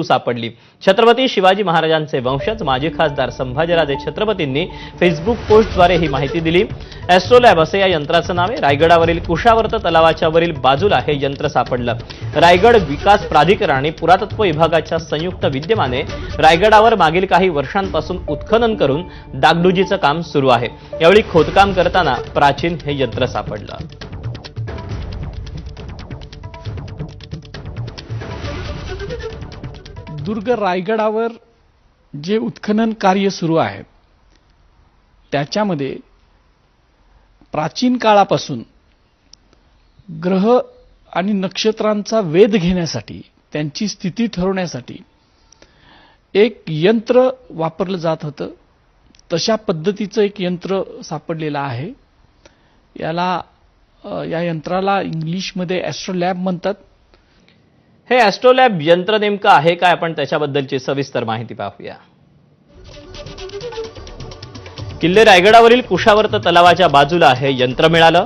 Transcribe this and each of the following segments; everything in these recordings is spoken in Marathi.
सापडली। छत्रपती शिवाजी महाराजांचे वंशज माजी खासदार संभाजीराजे छत्रपतींनी फेसबुक पोस्टद्वारे ही माहिती दिली। ॲस्ट्रोलॅब असे या यंत्राचं नाव आहे। रायगडावरील कुशावर्त तलावाच्या वरील बाजूला हे यंत्र सापडलं। रायगड विकास प्राधिकरण आणि पुरातत्व विभागाच्या संयुक्त विद्यमाने रायगडावर मागील काही वर्षांपासून उत्खनन करून डागडुजीचं काम सुरू आहे। यावेळी खोदकाम करताना प्राचीन हे यंत्र सापडलं। दुर्ग रायगडावर जे उत्खनन कार्य सुरू आहे त्याच्यामध्ये प्राचीन काळापासून ग्रह आणि नक्षत्रांचा वेध घेण्यासाठी त्यांची स्थिती ठरवण्यासाठी एक यंत्र वापरलं जात होतं। तशा पद्धतीचं एक यंत्र सापडलेलं आहे। या यंत्राला इंग्लिशमध्ये ॲस्ट्रोलॅब म्हणतात। हे ॲस्ट्रोलॅब यंत्र नेमकं आहे काय, आपण त्याच्याबद्दलची सविस्तर माहिती पाहूया। किल्ले रायगडावरील कुशावर्त तलावाच्या बाजूला हे यंत्र मिळालं।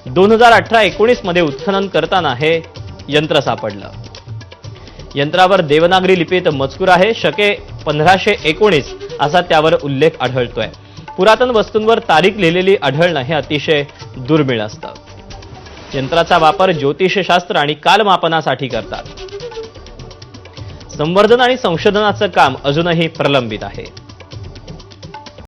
2018-19 मध्ये उत्खनन करताना हे यंत्र सापडलं। यंत्रावर देवनागरी लिपीत मजकूर आहे। शके 1519 असा त्यावर उल्लेख आढळतोय। पुरातन वस्तूंवर तारीख लिहिलेली आढळणं हे अतिशय दुर्मिळ असतं। यंत्राचा वापर ज्योतिषशास्त्र आणि कालमापनासाठी करतात। संवर्धन आणि संशोधनाचं काम अजूनही प्रलंबित आहे।